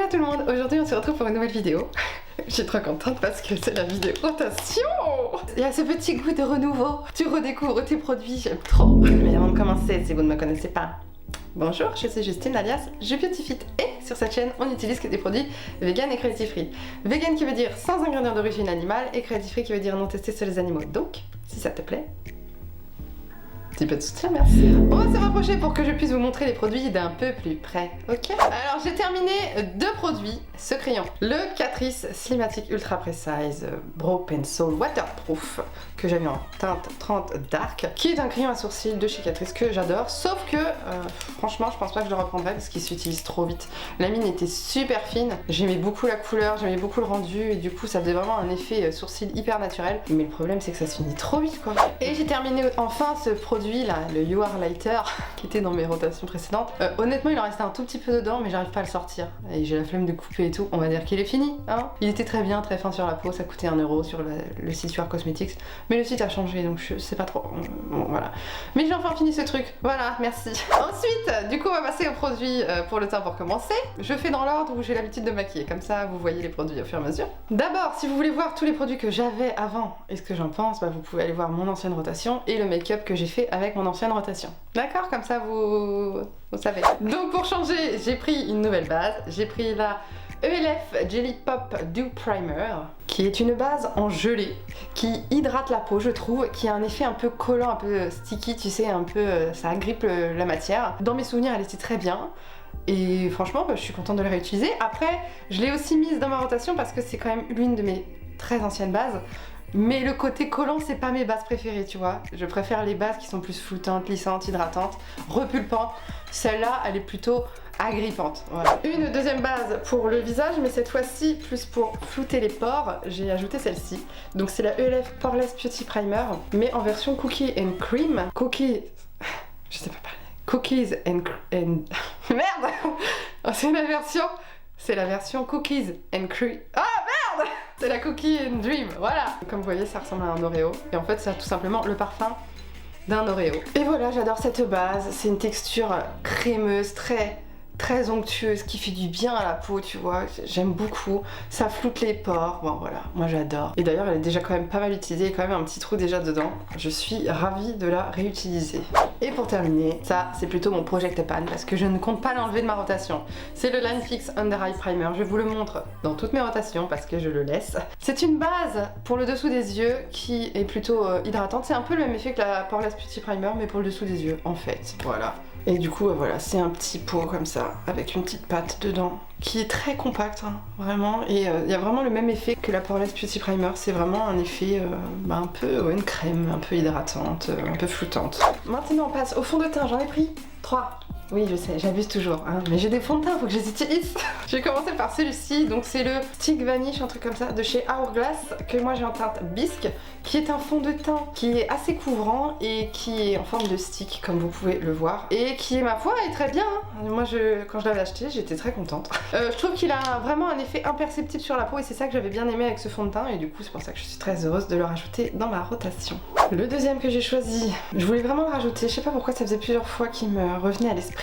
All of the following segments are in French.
Hello tout le monde, aujourd'hui on se retrouve pour une nouvelle vidéo. Je suis trop contente parce que c'est la vidéo rotation. Il y a ce petit goût de renouveau, tu redécouvres tes produits, j'aime trop. Mais avant de commencer, si vous ne me connaissez pas, bonjour, je suis Justine alias Je Beautifit et sur cette chaîne on utilise que des produits vegan et cruelty free. Vegan qui veut dire sans ingrédients d'origine animale et cruelty free qui veut dire non testé sur les animaux. Donc, si ça te plaît, petit peu de soutien, merci. On va se rapprocher pour que je puisse vous montrer les produits d'un peu plus près, ok? Alors j'ai terminé deux produits, ce crayon. Le Catrice Slimatic Ultra Precise Brow Pencil Waterproof que j'avais en teinte 30 Dark, qui est un crayon à sourcils de chez Catrice que j'adore, sauf que franchement je pense pas que je le reprendrai parce qu'il s'utilise trop vite. La mine était super fine, j'aimais beaucoup la couleur, j'aimais beaucoup le rendu et du coup ça faisait vraiment un effet sourcil hyper naturel. Mais le problème c'est que ça se finit trop vite quoi. Et j'ai terminé enfin ce produit là, le You Are Lighter, qui était dans mes rotations précédentes. Honnêtement il en restait un tout petit peu dedans mais j'arrive pas à le sortir. Et j'ai la flemme de couper et tout, on va dire qu'il est fini, hein. Il était très bien, très fin sur la peau, ça coûtait 1 € sur le site You Are Cosmetics. Mais le site a changé donc je sais pas trop, bon voilà. Mais j'ai enfin fini ce truc, voilà, merci. Ensuite, du coup on va passer aux produits pour le teint pour commencer. Je fais dans l'ordre où j'ai l'habitude de maquiller, comme ça vous voyez les produits au fur et à mesure. D'abord, si vous voulez voir tous les produits que j'avais avant et ce que j'en pense, bah, vous pouvez aller voir mon ancienne rotation et le make-up que j'ai fait avec mon ancienne rotation. D'accord? Comme ça vous savez. Donc pour changer, j'ai pris une nouvelle base, j'ai pris la ELF Jelly Pop Dew Primer, qui est une base en gelée, qui hydrate la peau je trouve, qui a un effet un peu collant, un peu sticky, tu sais, un peu, ça agrippe la matière. Dans mes souvenirs elle était très bien. Et franchement, bah, je suis contente de la réutiliser. Après, je l'ai aussi mise dans ma rotation parce que c'est quand même l'une de mes très anciennes bases. Mais le côté collant, c'est pas mes bases préférées, tu vois. Je préfère les bases qui sont plus floutantes, lissantes, hydratantes, repulpantes. Celle-là, elle est plutôt agrippante. Voilà. Une deuxième base pour le visage, mais cette fois-ci, plus pour flouter les pores, j'ai ajouté celle-ci. Donc c'est la ELF Poreless Beauty Primer, mais en version Cookie and Cream. Cookie... je sais pas parler. Cookies and... Merde. C'est la version Cookies and Cream. Ah merde. C'est la Cookie and Dream, voilà. Comme vous voyez, ça ressemble à un Oreo. Et en fait, c'est tout simplement le parfum d'un Oreo. Et voilà, j'adore cette base. C'est une texture crémeuse, très onctueuse, qui fait du bien à la peau, tu vois. J'aime beaucoup. Ça floute les pores. Bon, voilà, moi j'adore. Et d'ailleurs, elle est déjà quand même pas mal utilisée. Il y a quand même un petit trou déjà dedans. Je suis ravie de la réutiliser. Et pour terminer, ça, c'est plutôt mon Project Pan parce que je ne compte pas l'enlever de ma rotation. C'est le Line Fix Under Eye Primer. Je vous le montre dans toutes mes rotations parce que je le laisse. C'est une base pour le dessous des yeux qui est plutôt hydratante. C'est un peu le même effet que la Poreless Beauty Primer, mais pour le dessous des yeux, en fait. Voilà. Et du coup, voilà, c'est un petit pot comme ça, avec une petite pâte dedans, qui est très compacte, hein, vraiment. Et il y a vraiment le même effet que la Poreless Beauty Primer. C'est vraiment un effet un peu, une crème, un peu hydratante, un peu floutante. Maintenant, on passe au fond de teint. J'en ai pris 3. Oui, je sais, j'abuse toujours, hein, mais j'ai des fonds de teint, faut que je les utilise. Je vais commencer par celui-ci, donc c'est le Stick Vanish, un truc comme ça, de chez Hourglass, que moi j'ai en teinte bisque, qui est un fond de teint qui est assez couvrant et qui est en forme de stick, comme vous pouvez le voir, et qui, ma foi, est très bien. Hein. Moi, quand je l'avais acheté, j'étais très contente. Je trouve qu'il a vraiment un effet imperceptible sur la peau, et c'est ça que j'avais bien aimé avec ce fond de teint, et du coup, c'est pour ça que je suis très heureuse de le rajouter dans ma rotation. Le deuxième que j'ai choisi, je voulais vraiment le rajouter, je sais pas pourquoi ça faisait plusieurs fois qu'il me revenait à l'esprit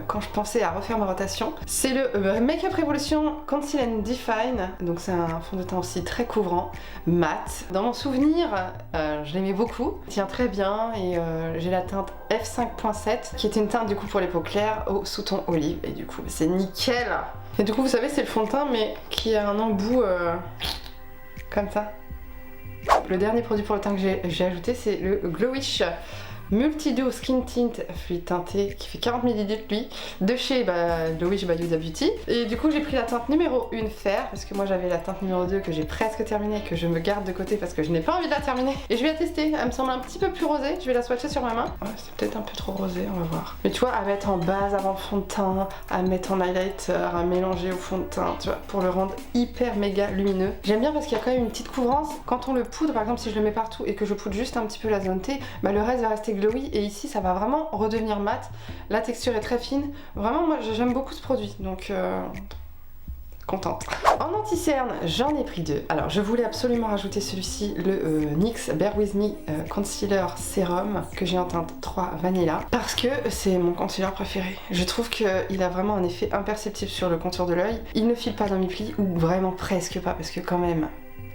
quand je pensais à refaire ma rotation. C'est le Make Up Revolution Conceal and Define, donc c'est un fond de teint aussi très couvrant, mat. Dans mon souvenir, je l'aimais beaucoup, il tient très bien et j'ai la teinte F5.7 qui est une teinte du coup pour les peaux claires au sous-ton olive et du coup c'est nickel. Et du coup vous savez c'est le fond de teint mais qui a un embout comme ça. Le dernier produit pour le teint que j'ai ajouté c'est le Glowish Multi-Dew Skin Tint fluide teinté qui fait 40 ml lui, de chez Glowish by Huda Beauty. Et du coup j'ai pris la teinte numéro 1 fer parce que moi j'avais la teinte numéro 2 que j'ai presque terminée, que je me garde de côté parce que je n'ai pas envie de la terminer. Et je vais la tester, elle me semble un petit peu plus rosée, je vais la swatcher sur ma main. Ouais, c'est peut-être un peu trop rosé, on va voir. Mais tu vois, à mettre en base avant le fond de teint, à mettre en highlighter, à mélanger au fond de teint, tu vois, pour le rendre hyper méga lumineux. J'aime bien parce qu'il y a quand même une petite couvrance. Quand on le poudre, par exemple si je le mets partout et que je poudre juste un petit peu la zone T, bah le reste va rester glowy et ici ça va vraiment redevenir mat. La texture est très fine. Vraiment moi j'aime beaucoup ce produit donc contente. En anti-cerne, j'en ai pris 2. Alors je voulais absolument rajouter celui-ci, le NYX Bear With Me Concealer Sérum que j'ai en teinte 3 Vanilla parce que c'est mon concealer préféré. Je trouve qu'il a vraiment un effet imperceptible sur le contour de l'œil. Il ne file pas dans mes plis ou vraiment presque pas parce que quand même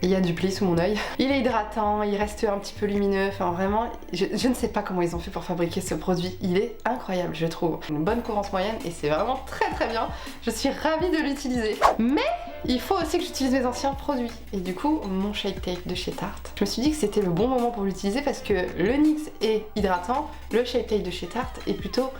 il y a du pli sous mon œil. Il est hydratant, il reste un petit peu lumineux, enfin vraiment, je ne sais pas comment ils ont fait pour fabriquer ce produit. Il est incroyable, je trouve. Une bonne courance moyenne et c'est vraiment très bien. Je suis ravie de l'utiliser. Mais il faut aussi que j'utilise mes anciens produits. Et du coup, mon Shape Tape de chez Tarte. Je me suis dit que c'était le bon moment pour l'utiliser parce que le NYX est hydratant, le Shape Tape de chez Tarte est plutôt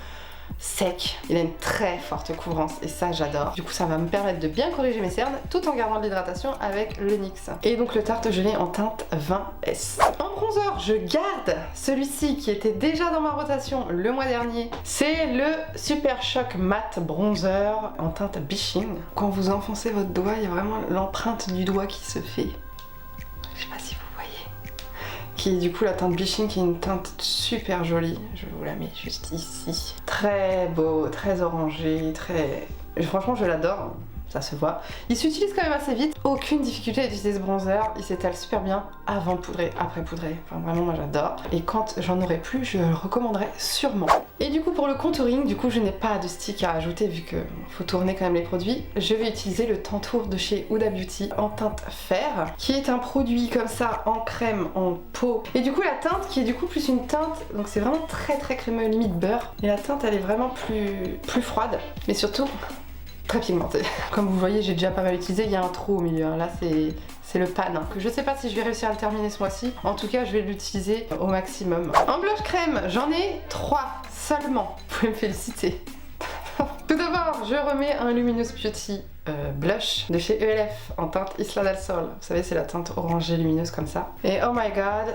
sec. Il a une très forte couvrance et ça j'adore. Du coup ça va me permettre de bien corriger mes cernes tout en gardant de l'hydratation avec le NYX. Et donc le Tarte je l'ai en teinte 20S. En bronzer je garde celui-ci qui était déjà dans ma rotation le mois dernier. C'est le Super Shock Matte Bronzer en teinte Beaching. Quand vous enfoncez votre doigt, il y a vraiment l'empreinte du doigt qui se fait. Je sais pas si vous voyez. Qui est du coup la teinte Beaching qui est une teinte super jolie. Je vous la mets juste ici. Très beau, très orangé, très... Franchement je l'adore, ça se voit. Il s'utilise quand même assez vite, aucune difficulté à utiliser ce bronzer, il s'étale super bien avant de poudrer, après poudrer. Enfin vraiment moi j'adore. Et quand j'en aurai plus, je le recommanderais sûrement. Et du coup pour le contouring, du coup je n'ai pas de stick à ajouter vu que faut tourner quand même les produits. Je vais utiliser le Tantour de chez Huda Beauty en teinte fer, qui est un produit comme ça en crème, en peau. Et du coup la teinte qui est du coup plus une teinte, donc c'est vraiment très crémeux, limite beurre. Et la teinte elle est vraiment plus froide, mais surtout très pigmentée. Comme vous voyez, j'ai déjà pas mal utilisé, il y a un trou au milieu, hein. Là c'est le pan. Hein. Je sais pas si je vais réussir à le terminer ce mois-ci, en tout cas je vais l'utiliser au maximum. En blush crème, j'en ai 3 seulement, vous pouvez me féliciter. Tout d'abord, je remets un Luminous Beauty blush de chez ELF en teinte Isla del Sol. Vous savez, c'est la teinte orangée lumineuse comme ça. Et oh my god,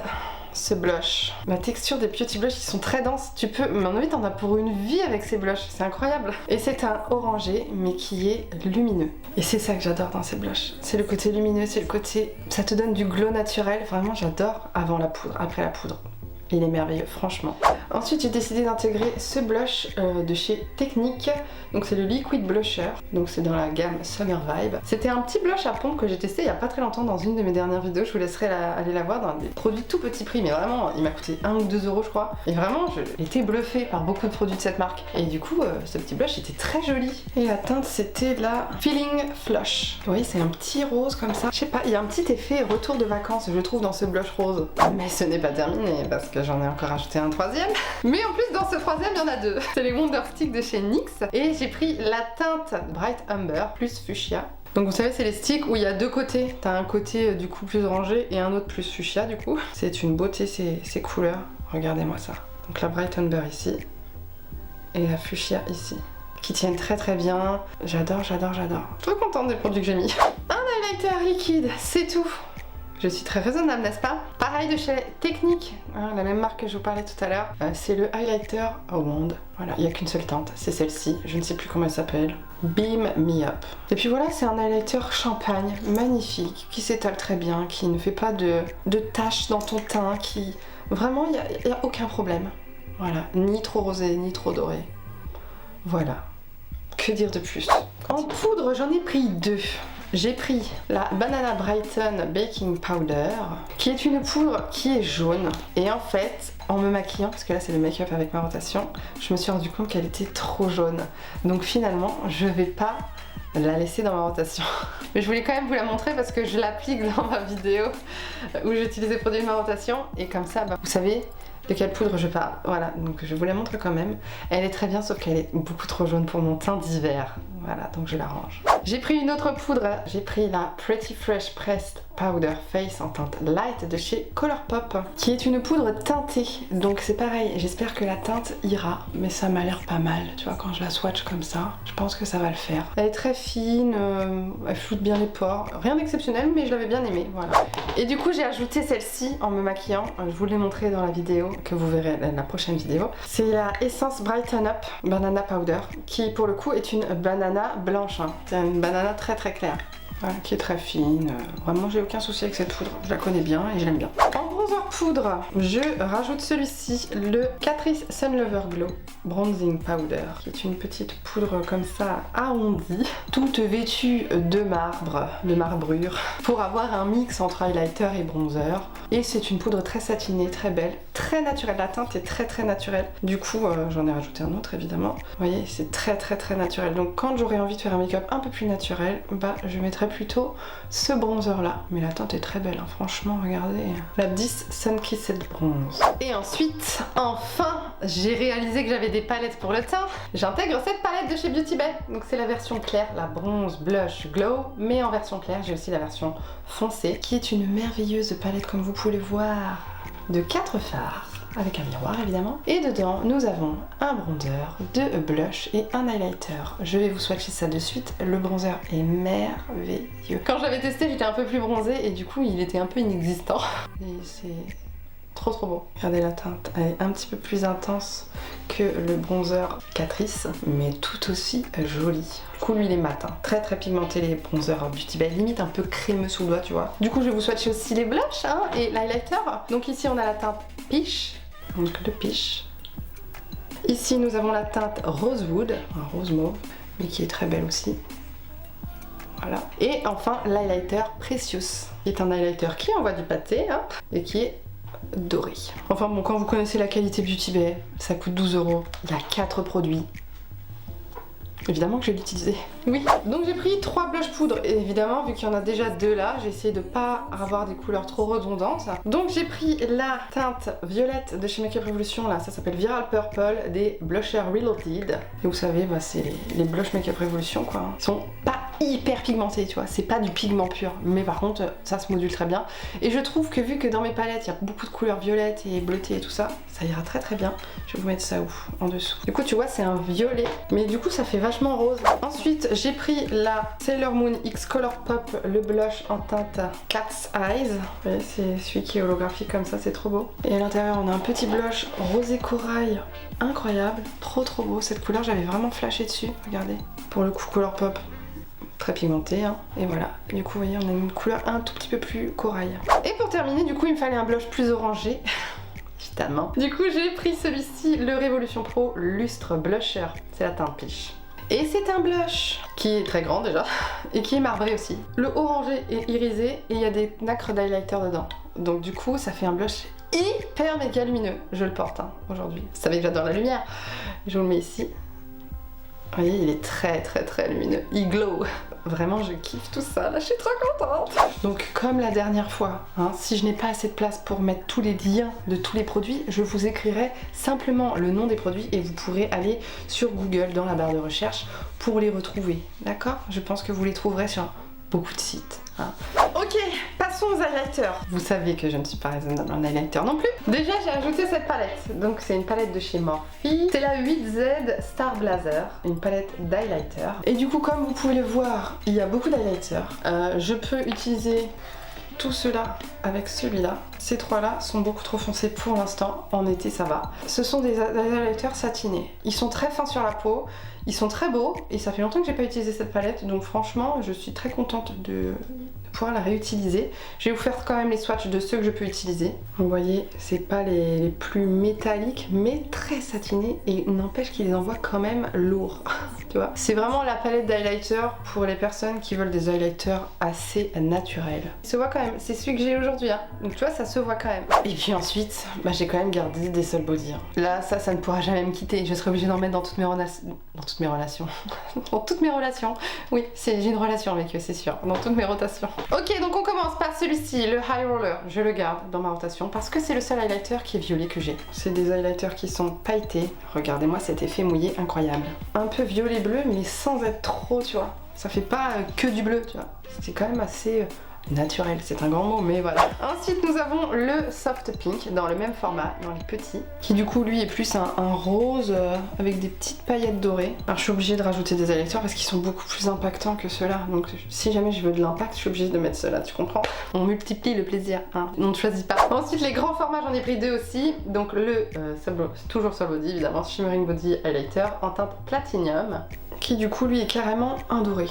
ce blush. La texture des beauty blush, ils sont très denses. Tu peux, mais en fait, t'en as pour une vie avec ces blushs. C'est incroyable. Et c'est un orangé, mais qui est lumineux. Et c'est ça que j'adore dans ces blushs. C'est le côté lumineux, c'est le côté... Ça te donne du glow naturel. Vraiment, j'adore avant la poudre, après la poudre. Il est merveilleux, franchement. Ensuite, j'ai décidé d'intégrer ce blush de chez Technique. Donc c'est le Liquid Blusher. Donc c'est dans la gamme Summer Vibe. C'était un petit blush à pompe que j'ai testé il y a pas très longtemps dans une de mes dernières vidéos. Je vous laisserai aller la voir dans des produits tout petit prix. Mais vraiment, il m'a coûté 1 ou 2 euros je crois. Et vraiment, j'ai été bluffée par beaucoup de produits de cette marque. Et du coup, ce petit blush était très joli. Et la teinte, c'était la Feeling Flush. Vous voyez, c'est un petit rose comme ça. Je sais pas, il y a un petit effet retour de vacances, je trouve, dans ce blush rose. Mais ce n'est pas terminé parce que j'en ai encore ajouté un troisième. Mais en plus dans ce troisième il y en a 2. C'est les Wonder Stick de chez NYX. Et j'ai pris la teinte Bright Amber plus Fuchsia. Donc vous savez c'est les sticks où il y a 2 côtés. T'as un côté du coup plus orangé et un autre plus fuchsia du coup. C'est une beauté ces couleurs. Regardez-moi ça. Donc la Bright Amber ici. Et la Fuchsia ici. Qui tiennent très bien. J'adore. Trop contente des produits que j'ai mis. Un highlighter liquide, c'est tout. Je suis très raisonnable, n'est-ce pas? Pareil de chez Technique, hein, la même marque que je vous parlais tout à l'heure. C'est le highlighter wand. Voilà, il n'y a qu'une seule teinte, c'est celle-ci. Je ne sais plus comment elle s'appelle. Beam Me Up. Et puis voilà, c'est un highlighter champagne, magnifique, qui s'étale très bien, qui ne fait pas de taches dans ton teint, qui... Vraiment, il n'y a aucun problème. Voilà, ni trop rosé, ni trop doré. Voilà. Que dire de plus? En poudre, j'en ai pris 2. J'ai pris la Banana Brighten Baking Powder, qui est une poudre qui est jaune. Et en fait, en me maquillant, parce que là c'est le make-up avec ma rotation, je me suis rendu compte qu'elle était trop jaune. Donc finalement, je vais pas la laisser dans ma rotation. Mais je voulais quand même vous la montrer parce que je l'applique dans ma vidéo où j'utilise les produits de ma rotation. Et comme ça, vous savez de quelle poudre je parle. Voilà, donc je vous la montre quand même. Elle est très bien, sauf qu'elle est beaucoup trop jaune pour mon teint d'hiver. Voilà, donc je la range. J'ai pris une autre poudre. J'ai pris la Pretty Fresh Pressed Powder Face en teinte light de chez Colourpop, qui est une poudre teintée. Donc c'est pareil, j'espère que la teinte ira, mais ça m'a l'air pas mal. Tu vois, quand je la swatch comme ça, je pense que ça va le faire. Elle est très fine, elle floute bien les pores. Rien d'exceptionnel, mais je l'avais bien aimée, voilà. Et du coup, j'ai ajouté celle-ci en me maquillant. Je vous l'ai montré dans la vidéo, que vous verrez la prochaine vidéo. C'est la Essence Brighten Up Banana Powder, qui pour le coup est une banana blanche. Hein. C'est une banana très claire. voilà, qui est très fine. Vraiment, j'ai aucun souci avec cette poudre. Je la connais bien et je l'aime bien. En bronzer poudre, je rajoute celui-ci, le Catrice Sun Lover Glow Bronzing Powder, qui est une petite poudre comme ça arrondie, toute vêtue de marbre, de marbrure, pour avoir un mix entre highlighter et bronzer. Et c'est une poudre très satinée, très belle, très naturelle. La teinte est très naturelle. Du coup, j'en ai rajouté un autre évidemment. Vous voyez, c'est très naturel. Donc quand j'aurais envie de faire un make-up un peu plus naturel, bah je mettrais plutôt ce bronzer là. Mais la teinte est très belle, hein. Franchement, regardez. La 10 Sun Kissed Bronze. Et ensuite, enfin, j'ai réalisé que j'avais des palettes pour le teint. J'intègre cette palette de chez Beauty Bay. Donc c'est la version claire, la bronze blush glow, mais en version claire. J'ai aussi la version foncée, qui est une merveilleuse palette comme vous pouvez le voir, de 4 fards. Avec un miroir évidemment. Et dedans, nous avons un bronzer, 2 blushs et un highlighter. Je vais vous swatcher ça de suite. Le bronzer est merveilleux. Quand j'avais testé, j'étais un peu plus bronzée et du coup, il était un peu inexistant. Et c'est trop beau. Regardez la teinte, elle est un petit peu plus intense que le bronzer Catrice, mais tout aussi joli. Du coup, lui, il est mat, hein. Très pigmenté les bronzers Beauty Bay, limite un peu crémeux sous le doigt, tu vois. Du coup, je vais vous swatcher aussi les blushs hein, et l'highlighter. Donc ici, on a la teinte Peach. Donc le Peach. Ici nous avons la teinte Rosewood, un rose mauve, mais qui est très belle aussi. Voilà. Et enfin l'highlighter Precious, qui est un highlighter qui envoie du pâté hein, et qui est doré. Enfin bon, quand vous connaissez la qualité Beauty Bay, ça coûte 12 €. Il y a 4 produits. Évidemment que je vais l'utiliser. Oui, donc j'ai pris 3 blush poudres et évidemment vu qu'il y en a déjà 2 là, j'ai essayé de pas avoir des couleurs trop redondantes. Donc j'ai pris la teinte violette de chez Makeup Revolution, là ça s'appelle Viral Purple des Blushers Reloaded. Et vous savez, bah, c'est les blushs Makeup Revolution quoi. Ils sont pas hyper pigmentés, tu vois, c'est pas du pigment pur, mais par contre ça se module très bien. Et je trouve que vu que dans mes palettes il y a beaucoup de couleurs violettes et bleutées et tout ça, ça ira très bien. Je vais vous mettre ça où? En dessous. Du coup tu vois c'est un violet, mais du coup ça fait vachement rose. Ensuite j'ai pris la Sailor Moon X Color Pop, le blush en teinte Cat's Eyes. Vous voyez, c'est celui qui est holographique comme ça, c'est trop beau. Et à l'intérieur on a un petit blush rosé corail incroyable, trop beau. Cette couleur j'avais vraiment flashé dessus, regardez. Pour le coup Color Pop, très pigmenté hein. Et voilà, du coup vous voyez on a une couleur un tout petit peu plus corail. Et pour terminer du coup il me fallait un blush plus orangé. Évidemment. Du coup j'ai pris celui-ci, le Révolution Pro Lustre Blusher, c'est la teinte Peach. Et c'est un blush qui est très grand déjà et qui est marbré aussi. Le orangé est irisé et il y a des nacres d'highlighter dedans. Donc du coup ça fait un blush hyper méga lumineux. Je le porte hein, aujourd'hui. Vous savez que j'adore la lumière. Je vous le mets ici. Vous voyez, il est très lumineux. Il glow. Vraiment, je kiffe tout ça. Là, je suis trop contente. Donc, comme la dernière fois, hein, si je n'ai pas assez de place pour mettre tous les liens de tous les produits, je vous écrirai simplement le nom des produits et vous pourrez aller sur Google dans la barre de recherche pour les retrouver. D'accord? Je pense que vous les trouverez sur beaucoup de sites. Hein. Ok, passons aux highlighters. Vous savez que je ne suis pas raisonnable en highlighter non plus. Déjà, j'ai ajouté cette palette. Donc, c'est une palette de chez Morphe. C'est la 8Z Star Blazer, une palette d'highlighter. Et du coup, comme vous pouvez le voir, il y a beaucoup d'highlighter. Je peux utiliser tout cela avec celui-là. Ces trois-là sont beaucoup trop foncés pour l'instant. En été, ça va. Ce sont des highlighters satinés. Ils sont très fins sur la peau. Ils sont très beaux et ça fait longtemps que j'ai pas utilisé cette palette, donc franchement je suis très contente de pouvoir la réutiliser. Je vais vous faire quand même les swatchs de ceux que je peux utiliser. Vous voyez, c'est pas les plus métalliques mais très satinés et n'empêche qu'ils les envoient quand même lourds. Tu vois, c'est vraiment la palette d'highlighter pour les personnes qui veulent des highlighters assez naturels. Il se voit quand même, c'est celui que j'ai aujourd'hui hein. Donc tu vois, ça se voit quand même. Et puis ensuite, bah, j'ai quand même gardé des Sol Body. Hein. Là, ça ne pourra jamais me quitter. Je serai obligée d'en mettre dans toutes mes relations. Dans toutes mes relations. Oui, j'ai une relation avec eux, c'est sûr. Dans toutes mes rotations. Ok, donc on commence par celui-ci, le High Roller. Je le garde dans ma rotation parce que c'est le seul highlighter qui est violet que j'ai. C'est des highlighters qui sont pailletés. Regardez-moi cet effet mouillé incroyable. Un peu violet-bleu, mais sans être trop, tu vois. Ça fait pas que du bleu, tu vois. C'est quand même assez naturel, c'est un grand mot, mais voilà. Ensuite, nous avons le Soft Pink dans le même format, dans les petits, qui du coup, lui, est plus un rose avec des petites paillettes dorées. Alors, je suis obligée de rajouter des highlighters parce qu'ils sont beaucoup plus impactants que ceux-là. Donc, si jamais je veux de l'impact, je suis obligée de mettre ceux-là, tu comprends? On multiplie le plaisir, hein. On ne choisit pas. Ensuite, les grands formats, j'en ai pris deux aussi. Donc, le toujours Sol Body, évidemment, Shimmering Body Highlighter en teinte Platinum, qui du coup, lui, est carrément un doré.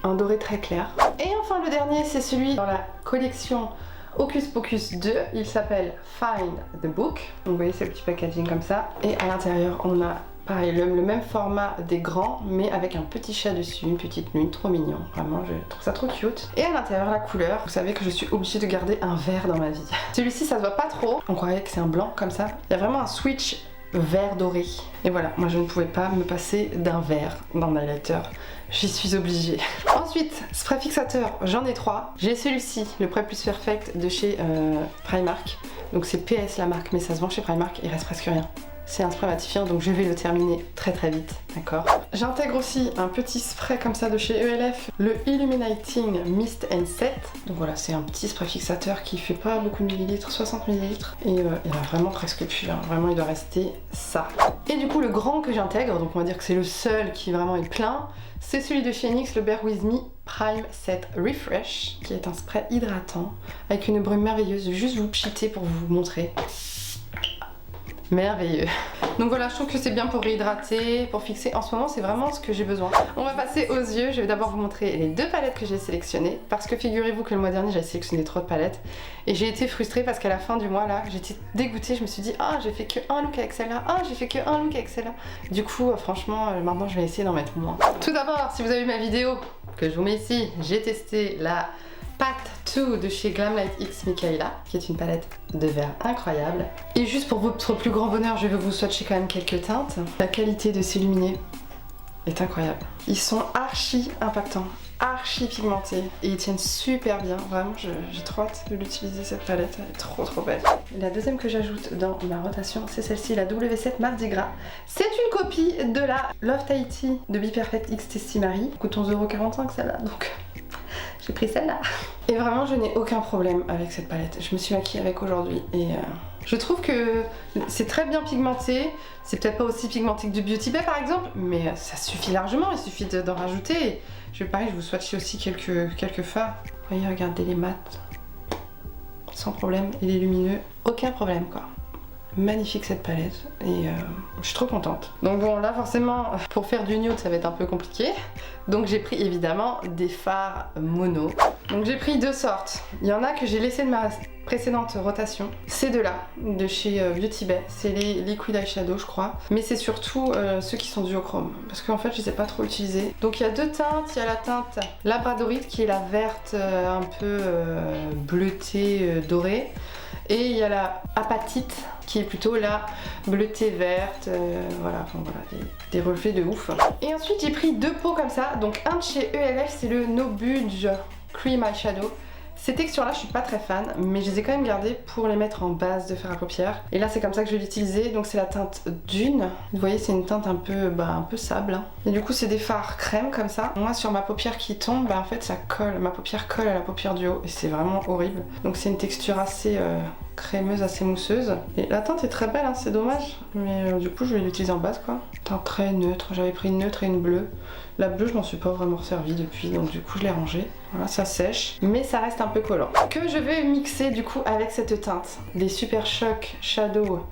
un doré très clair. Et enfin le dernier, c'est celui dans la collection Hocus Pocus 2, il s'appelle Find the Book. Donc vous voyez, c'est le petit packaging comme ça. Et à l'intérieur, on a pareil, le même format des grands, mais avec un petit chat dessus, une petite lune, trop mignon. Vraiment, je trouve ça trop cute. Et à l'intérieur, la couleur, vous savez que je suis obligée de garder un vert dans ma vie. Celui-ci, ça se voit pas trop. On croirait que c'est un blanc comme ça. Il y a vraiment un switch vert doré. Et voilà, moi je ne pouvais pas me passer d'un vert dans ma highlighter. J'y suis obligée. Ensuite, spray fixateur, j'en ai 3. J'ai celui-ci, le Prep Plus Perfect de chez Primark. Donc c'est PS la marque, mais ça se vend chez Primark, il reste presque rien. C'est un spray matifiant, donc je vais le terminer très vite, d'accord? J'intègre aussi un petit spray comme ça de chez ELF, le Illuminating Mist and Set. Donc voilà, c'est un petit spray fixateur qui fait pas beaucoup de millilitres, 60 millilitres. Et il a vraiment presque plus, hein. Vraiment il doit rester ça. Et du coup le grand que j'intègre, donc on va dire que c'est le seul qui vraiment est plein, c'est celui de chez NYX, le Bear With Me Prime Set Refresh, qui est un spray hydratant avec une brume merveilleuse. Je vais juste vous pchiter pour vous montrer. Merveilleux. Donc voilà, je trouve que c'est bien pour réhydrater, pour fixer. En ce moment, c'est vraiment ce que j'ai besoin. On va passer aux yeux. Je vais d'abord vous montrer les 2 palettes que j'ai sélectionnées. Parce que figurez-vous que le mois dernier, j'ai sélectionné trop de palettes. Et j'ai été frustrée parce qu'à la fin du mois, là, j'étais dégoûtée. Je me suis dit, ah, j'ai fait que un look avec celle-là. Ah, j'ai fait que un look avec celle-là. Du coup, franchement, maintenant, je vais essayer d'en mettre moins. Tout d'abord, si vous avez vu ma vidéo que je vous mets ici, j'ai testé la Path 2 de chez Glamlight X Michaela, qui est une palette de verre incroyable. Et juste pour votre plus grand bonheur, je vais vous swatcher quand même quelques teintes. La qualité de ces luminés est incroyable. Ils sont archi impactants, archi pigmentés et ils tiennent super bien. Vraiment, j'ai trop hâte de l'utiliser cette palette, elle est trop belle. La deuxième que j'ajoute dans ma rotation, c'est celle-ci, la W7 Mardi Gras. C'est une copie de la Love Tahiti de Be Perfect X Testy Marie. Elle coûte 11,45€ celle-là, donc j'ai pris celle-là. Et vraiment, je n'ai aucun problème avec cette palette. Je me suis maquillée avec aujourd'hui et je trouve que c'est très bien pigmenté. C'est peut-être pas aussi pigmenté que du Beauty Bay par exemple, mais ça suffit largement. Il suffit d'en rajouter. Je vais pareil, je vous swatcher aussi quelques fards. Vous voyez, regardez les mats. Sans problème. Et les lumineux, aucun problème quoi. Magnifique cette palette et je suis trop contente. Donc bon là forcément pour faire du nude ça va être un peu compliqué. Donc j'ai pris évidemment des fards mono. Donc j'ai pris 2 sortes. Il y en a que j'ai laissé de ma précédente rotation. Ces 2 là de chez Beauty Bay. C'est les Liquid Eyeshadow je crois. Mais c'est surtout ceux qui sont duochrome. Parce qu'en fait je les ai pas trop utilisés. Donc il y a 2 teintes. Il y a la teinte Labradorite qui est la verte un peu bleutée dorée. Et il y a la apatite qui est plutôt la bleutée verte, voilà, enfin voilà, des relevés de ouf. Et ensuite j'ai pris 2 pots comme ça, donc un de chez ELF c'est le No Budge Cream Eyeshadow. Ces textures là je suis pas très fan, mais je les ai quand même gardées pour les mettre en base de fer à paupières. Et là c'est comme ça que je vais l'utiliser, donc c'est la teinte Dune. Vous voyez c'est une teinte un peu sable. Hein. Et du coup c'est des fards crème comme ça. Moi sur ma paupière qui tombe, en fait ça colle, ma paupière colle à la paupière du haut et c'est vraiment horrible. Donc c'est une texture assez crémeuse, assez mousseuse. Et la teinte est très belle, hein, c'est dommage. Mais du coup je vais l'utiliser en base quoi. Teinte très neutre, j'avais pris une neutre et une bleue. La bleue je m'en suis pas vraiment resservie depuis, donc du coup je l'ai rangée. Voilà, ça sèche, mais ça reste un peu collant. Que je vais mixer du coup avec cette teinte. Des Super Shock Shadow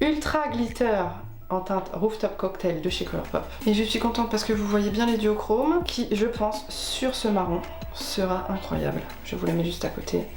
Ultra Glitter en teinte Rooftop Cocktail de chez Colourpop. Et je suis contente parce que vous voyez bien les duochromes qui, je pense, sur ce marron sera incroyable. Je vous la mets juste à côté.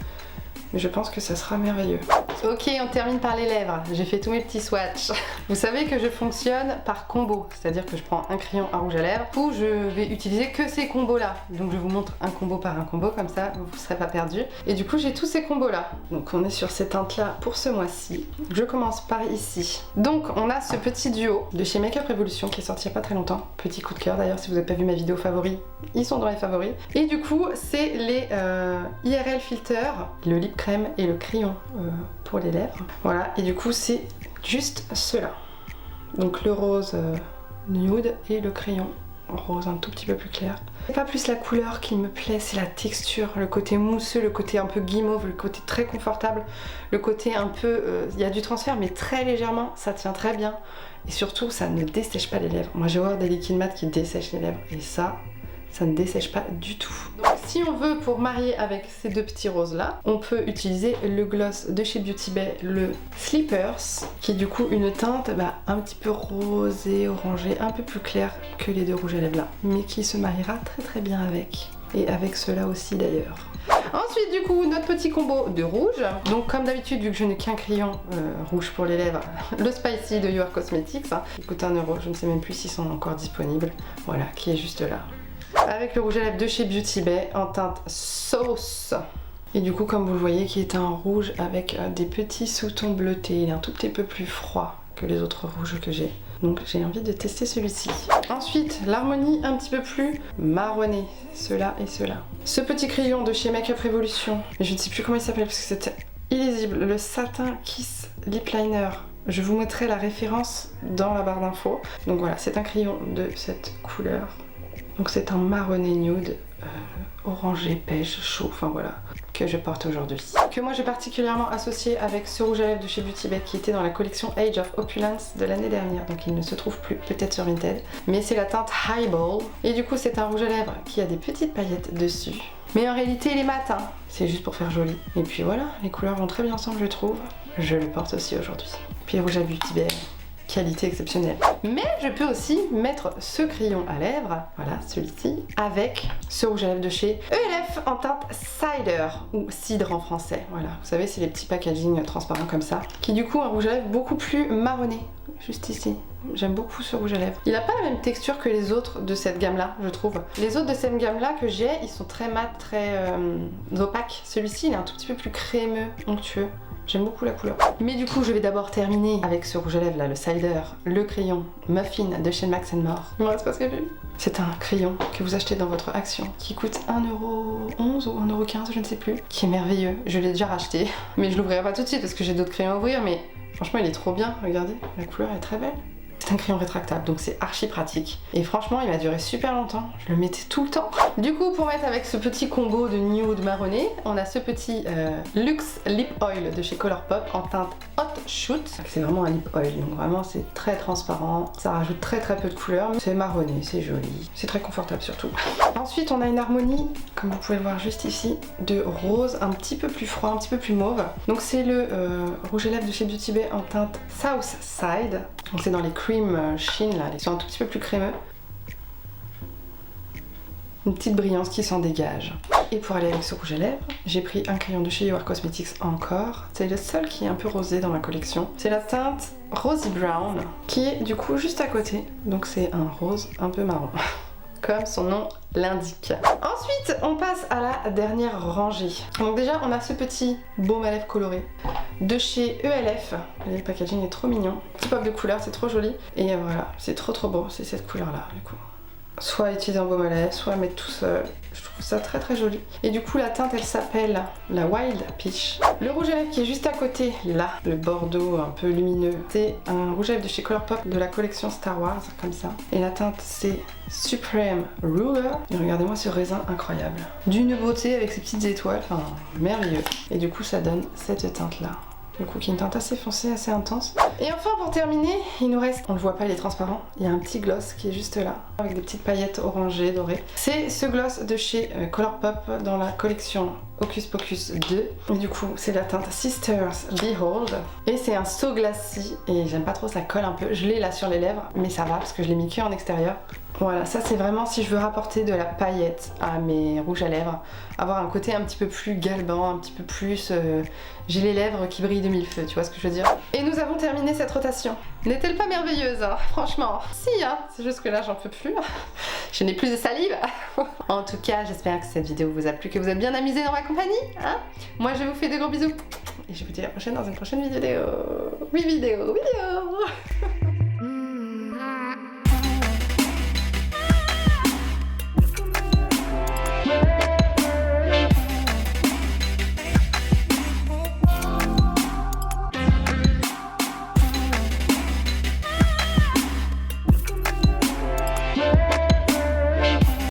Mais je pense que ça sera merveilleux. Ok, on termine par les lèvres. J'ai fait tous mes petits swatchs. Vous savez que je fonctionne par combo, c'est-à-dire que je prends un crayon, un rouge à lèvres, où je vais utiliser que ces combos-là. Donc je vous montre un combo par un combo, comme ça vous ne serez pas perdus. Et du coup j'ai tous ces combos-là. Donc on est sur ces teintes-là pour ce mois-ci. Je commence par ici. Donc on a ce petit duo de chez Makeup Revolution qui est sorti il n'y a pas très longtemps. Petit coup de cœur d'ailleurs, si vous n'avez pas vu ma vidéo favori, ils sont dans les favoris. Et du coup c'est les IRL Filter, le lip crème et le crayon pour les lèvres. Voilà, et du coup c'est juste ceux-là. Donc le rose nude et le crayon rose un tout petit peu plus clair. C'est pas plus la couleur qui me plaît, c'est la texture, le côté mousseux, le côté un peu guimauve, le côté très confortable, le côté un peu... il y a du transfert mais très légèrement, ça tient très bien. Et surtout ça ne dessèche pas les lèvres. Moi j'ai horreur des liquides mat qui dessèchent les lèvres et ça ne dessèche pas du tout. Donc si on veut pour marier avec ces 2 petits roses là, on peut utiliser le gloss de chez Beauty Bay, le Slippers, qui est du coup une teinte un petit peu rosée, orangée, un peu plus claire que les 2 rouges à lèvres là, mais qui se mariera très bien avec. Et avec cela aussi d'ailleurs. Ensuite du coup notre petit combo de rouge. Donc comme d'habitude vu que je n'ai qu'un crayon rouge pour les lèvres, le Spicy de You Are Cosmetics, hein, qui coûte 1 €, je ne sais même plus s'ils sont encore disponibles. Voilà, qui est juste là. Avec le rouge à lèvres de chez Beauty Bay en teinte Sauce. Et du coup comme vous le voyez qui est un rouge avec des petits sous-tons bleutés. Il est un tout petit peu plus froid que les autres rouges que j'ai. Donc j'ai envie de tester celui-ci. Ensuite, l'harmonie un petit peu plus marronnée. Cela et cela. Ce petit crayon de chez Makeup Revolution. Je ne sais plus comment il s'appelle parce que c'était illisible. Le Satin Kiss Lip Liner. Je vous mettrai la référence dans la barre d'infos. Donc voilà, c'est un crayon de cette couleur. Donc c'est un marronné nude, orangé, pêche, chaud, enfin voilà, que je porte aujourd'hui. Que moi j'ai particulièrement associé avec ce rouge à lèvres de chez Beauty Bay qui était dans la collection Age of Opulence de l'année dernière. Donc il ne se trouve plus, peut-être sur Vinted. Mais c'est la teinte Highball. Et du coup c'est un rouge à lèvres qui a des petites paillettes dessus. Mais en réalité il est mat, hein. C'est juste pour faire joli. Et puis voilà, les couleurs vont très bien ensemble je trouve. Je le porte aussi aujourd'hui. Puis le rouge à Beauty Bay. Qualité exceptionnelle. Mais je peux aussi mettre ce crayon à lèvres, voilà celui-ci, avec ce rouge à lèvres de chez ELF en teinte Cider, ou cidre en français. Voilà, vous savez c'est les petits packaging transparents comme ça, qui du coup un rouge à lèvres beaucoup plus marronné, juste ici. J'aime beaucoup ce rouge à lèvres. Il n'a pas la même texture que les autres de cette gamme-là, je trouve. Les autres de cette gamme-là que j'ai, ils sont très mat, très opaques. Celui-ci, il est un tout petit peu plus crémeux, onctueux. J'aime beaucoup la couleur. Mais du coup, je vais d'abord terminer avec ce rouge à lèvres là, le Cider, le crayon Muffin de chez Max & More. Ouais, c'est pas ce que j'ai vu. C'est un crayon que vous achetez dans votre action qui coûte 1,11 € ou 1,15 €, je ne sais plus. Qui est merveilleux. Je l'ai déjà racheté, mais je l'ouvrirai pas tout de suite parce que j'ai d'autres crayons à ouvrir. Mais franchement, il est trop bien. Regardez, la couleur est très belle. C'est un crayon rétractable, donc c'est archi pratique. Et franchement, il m'a duré super longtemps. Je le mettais tout le temps. Du coup, pour mettre avec ce petit combo de nude marronné, on a ce petit Luxe Lip Oil de chez Colourpop en teinte Hot Shoot. C'est vraiment un lip oil, donc vraiment c'est très transparent. Ça rajoute très peu de couleur. C'est marronné, c'est joli. C'est très confortable surtout. Ensuite, on a une harmonie, comme vous pouvez le voir juste ici, de rose un petit peu plus froid, un petit peu plus mauve. Donc c'est le rouge à lèvres de chez Beauty Bay en teinte South Side. Donc c'est dans les cream sheen là, ils sont un tout petit peu plus crémeux. Une petite brillance qui s'en dégage. Et pour aller avec ce rouge à lèvres, j'ai pris un crayon de chez You Are Cosmetics encore. C'est le seul qui est un peu rosé dans ma collection. C'est la teinte Rosy Brown, qui est du coup juste à côté. Donc c'est un rose un peu marron. Comme son nom l'indique. Ensuite, on passe à la dernière rangée. Donc déjà, on a ce petit baume à lèvres coloré de chez ELF. Le packaging est trop mignon. Petit pop de couleur, c'est trop joli. Et voilà, c'est trop beau, c'est cette couleur-là du coup. Soit utiliser en baume à lèvres, soit mettre tout seul. Je trouve ça très joli. Et du coup, la teinte, elle s'appelle la Wild Peach. Le rouge à lèvres qui est juste à côté, là, le bordeaux un peu lumineux, c'est un rouge à lèvres de chez Colourpop de la collection Star Wars, comme ça. Et la teinte, c'est Supreme Ruler. Et regardez-moi ce raisin incroyable. D'une beauté avec ses petites étoiles, enfin, merveilleux. Et du coup, ça donne cette teinte-là. Du coup, qui est une teinte assez foncée, assez intense. Et enfin, pour terminer, il nous reste, on le voit pas, il est transparent, il y a un petit gloss qui est juste là, avec des petites paillettes orangées, dorées. C'est ce gloss de chez Colourpop dans la collection Hocus Pocus 2. Et du coup, c'est la teinte Sisters Behold. Et c'est un So Glassy, et j'aime pas trop, ça colle un peu. Je l'ai là sur les lèvres, mais ça va, parce que je l'ai mis que en extérieur. Voilà, ça c'est vraiment si je veux rapporter de la paillette à mes rouges à lèvres, avoir un côté un petit peu plus galbant, un petit peu plus... j'ai les lèvres qui brillent de mille feux, tu vois ce que je veux dire. Et nous avons terminé cette rotation. N'est-elle pas merveilleuse, hein, franchement? Si, hein, c'est juste que là j'en peux plus. Je n'ai plus de salive. En tout cas, j'espère que cette vidéo vous a plu, que vous êtes bien amusés dans ma compagnie, hein. Moi je vous fais de gros bisous. Et je vous dis à la prochaine dans une prochaine vidéo. Oui, vidéo.